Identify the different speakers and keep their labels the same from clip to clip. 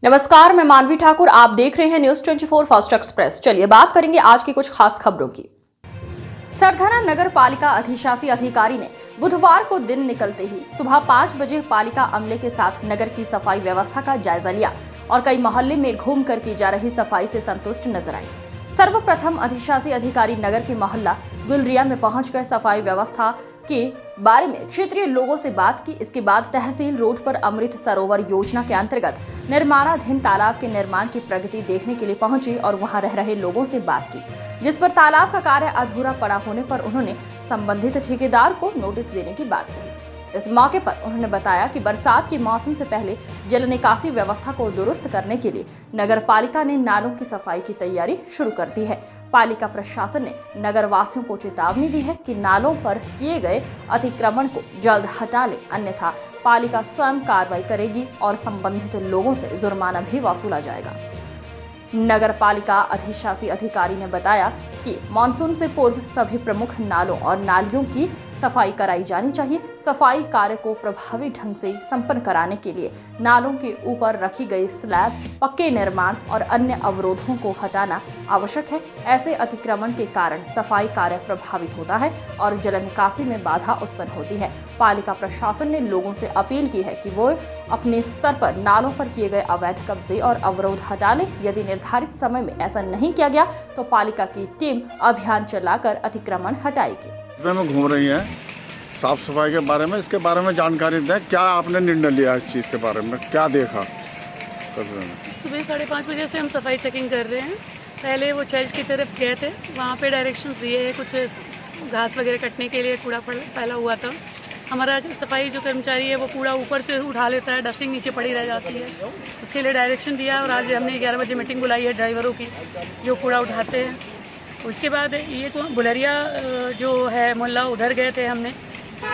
Speaker 1: नमस्कार, मैं मानवी ठाकुर। आप देख रहे हैं न्यूज 24 फास्ट एक्सप्रेस। चलिए बात करेंगे आज की कुछ खास खबरों की। सरथाना नगर पालिका अधिशासी अधिकारी ने बुधवार को दिन निकलते ही सुबह 5 बजे पालिका अमले के साथ नगर की सफाई व्यवस्था का जायजा लिया और कई मोहल्ले में घूम कर की जा रही सफाई से संतुष्ट नजर आई। सर्वप्रथम अधिशासी अधिकारी नगर के मोहल्ला गुलरिया में पहुंचकर सफाई व्यवस्था के बारे में क्षेत्रीय लोगों से बात की। इसके बाद तहसील रोड पर अमृत सरोवर योजना के अंतर्गत निर्माणाधीन तालाब के निर्माण की प्रगति देखने के लिए पहुंची और वहां रह रहे लोगों से बात की, जिस पर तालाब का कार्य अधूरा पड़ा होने पर उन्होंने संबंधित ठेकेदार को नोटिस देने की बात कही। इस मौके पर उन्होंने बताया कि बरसात के मौसम से पहले जल निकासी व्यवस्था को दुरुस्त करने के लिए नगर पालिका ने नालों की सफाई की तैयारी शुरू कर दी है। पालिका प्रशासन ने नगर वासियों को चेतावनी दी है कि नालों पर किए गए अतिक्रमण को जल्द हटा ले, अन्यथा पालिका स्वयं कार्रवाई करेगी और संबंधित लोगों से जुर्माना भी वसूला जाएगा। नगर पालिका अधिशासी अधिकारी ने बताया कि मानसून से पूर्व सभी प्रमुख नालों और नालियों की सफाई कराई जानी चाहिए। सफाई कार्य को प्रभावी ढंग से संपन्न कराने के लिए नालों के ऊपर रखी गई स्लैब, पक्के निर्माण और अन्य अवरोधों को हटाना आवश्यक है। ऐसे अतिक्रमण के कारण सफाई कार्य प्रभावित होता है और जल निकासी में बाधा उत्पन्न होती है। पालिका प्रशासन ने लोगों से अपील की है कि वो अपने स्तर पर नालों पर किए गए अवैध कब्जे और अवरोध हटा लें। यदि निर्धारित समय में ऐसा नहीं किया गया तो पालिका की टीम अभियान चलाकर अतिक्रमण हटाएगी।
Speaker 2: में घूम रही हैं साफ सफाई के बारे में, इसके बारे में जानकारी दें। क्या आपने निर्णय लिया इस चीज़ के बारे में, क्या देखा?
Speaker 3: सुबह 5:30 बजे से हम सफाई चेकिंग कर रहे हैं। पहले वो चर्च की तरफ गए थे, वहाँ पे डायरेक्शंस दिए हैं, कुछ घास वगैरह कटने के लिए कूड़ा फैला हुआ था। हमारा सफाई जो कर्मचारी है वो कूड़ा ऊपर से उठा लेता है, डस्टिंग नीचे पड़ी रह जाती है। उसके लिए डायरेक्शन दिया और आज हमने 11 बजे मीटिंग बुलाई है ड्राइवरों की जो कूड़ा उठाते हैं। उसके बाद ये तो गुलरिया जो है मोहल्ला, उधर गए थे हमने।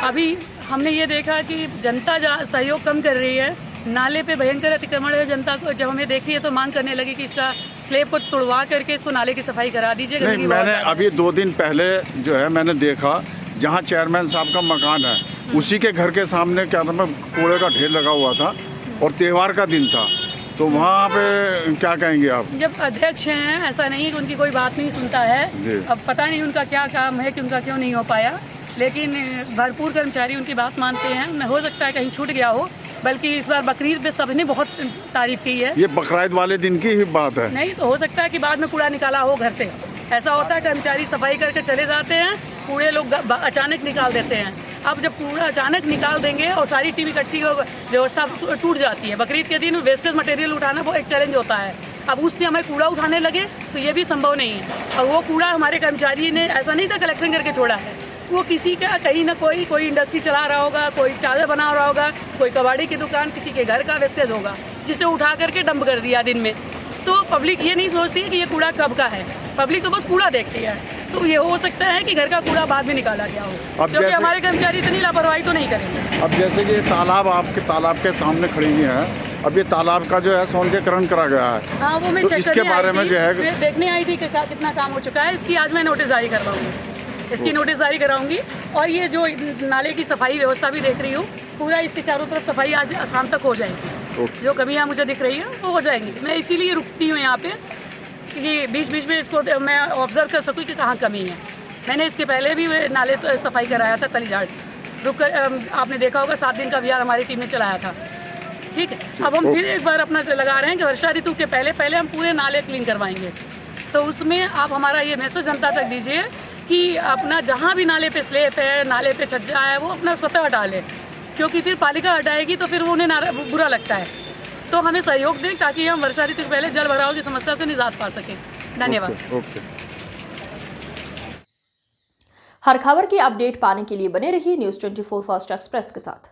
Speaker 3: अभी हमने ये देखा कि जनता सहयोग कम कर रही है। नाले पे भयंकर अतिक्रमण है। जनता को जब हमें देखी है तो मांग करने लगी कि इसका स्लैब को तोड़वा करके इसको नाले की सफाई करा दीजिए।
Speaker 2: नहीं, मैंने अभी 2 दिन पहले जो है मैंने देखा जहाँ चेयरमैन साहब का मकान है उसी के घर के सामने क्या नाम है कूड़े का ढेर लगा हुआ था और त्योहार का दिन था, तो वहाँ पे क्या कहेंगे आप? जब
Speaker 3: अध्यक्ष हैं, ऐसा नहीं है कि उनकी कोई बात नहीं सुनता है। अब पता नहीं उनका क्या काम है कि उनका क्यों नहीं हो पाया, लेकिन भरपूर कर्मचारी उनकी बात मानते हैं। हो सकता है कहीं छूट गया हो, बल्कि इस बार बकरीद पे सबने बहुत तारीफ की है।
Speaker 2: ये बकरीद वाले दिन की ही बात है।
Speaker 3: नहीं तो हो सकता है कि बाद में कूड़ा निकाला हो घर से। ऐसा होता है, कर्मचारी सफाई करके चले जाते हैं, कूड़े लोग अचानक निकाल देते हैं। अब जब कूड़ा अचानक निकाल देंगे और सारी टीम इकट्ठी हो, व्यवस्था टूट जाती है। बकरीद के दिन वेस्टेज मटेरियल उठाना वो एक चैलेंज होता है। अब उससे हमें कूड़ा उठाने लगे तो ये भी संभव नहीं है। और वो कूड़ा हमारे कर्मचारी ने ऐसा नहीं था कलेक्शन करके छोड़ा है, वो किसी का कहीं ना कोई इंडस्ट्री चला रहा होगा, कोई चादर बना रहा होगा, कोई कबाड़ी की दुकान, किसी के घर का वेस्टेज होगा जिसने उठा करके डंप कर दिया दिन में। तो पब्लिक ये नहीं सोचती है कि ये कूड़ा कब का है, पब्लिक तो बस कूड़ा देखती है। तो ये हो सकता है कि घर का कूड़ा बाद में निकाला गया हो, क्योंकि हमारे कर्मचारी इतनी लापरवाही तो नहीं करेंगे।
Speaker 2: अब जैसे कि तालाब आपके तालाब के सामने खड़ी हुई है, अब ये तालाब का जो है सौंदर्यीकरण करा गया है।
Speaker 3: हाँ, वो मैं
Speaker 2: तो इसके बारे में जो है
Speaker 3: देखने आई थी कि कितना काम हो चुका है। इसकी आज मैं नोटिस जारी करवाऊंगी, इसकी नोटिस जारी कराऊंगी। और ये जो नाले की सफाई व्यवस्था भी देख रही हूँ, पूरा इसके चारों तरफ सफाई आज शाम तक हो जाएगी। जो कमियाँ मुझे दिख रही है वो हो जाएंगी। मैं इसीलिए रुकती हूँ यहाँ पे कि बीच बीच में इसको मैं ऑब्जर्व कर सकूँ कि कहाँ कमी है। मैंने इसके पहले भी नाले सफाई कराया था तलीझाड़, रुक कर आपने देखा होगा 7 दिन का अभियान हमारी टीम ने चलाया था। ठीक है, अब हम फिर एक बार अपना लगा रहे हैं कि वर्षा ऋतु के पहले हम पूरे नाले क्लीन करवाएंगे। तो उसमें आप हमारा ये मैसेज जनता तक दीजिए कि अपना जहाँ भी नाले पे स्लैब है, नाले पे छज्जा है, वो अपना स्वतः हटा ले, क्योंकि फिर पालिका हटाएगी तो फिर वो उन्हें बुरा लगता है। तो हमें सहयोग दें ताकि हम वर्षा ऋतु से पहले जल भराव की समस्या से निजात पा सकें। धन्यवाद।
Speaker 1: हर खबर की अपडेट पाने के लिए बने रहिए न्यूज 24 फास्ट एक्सप्रेस के साथ।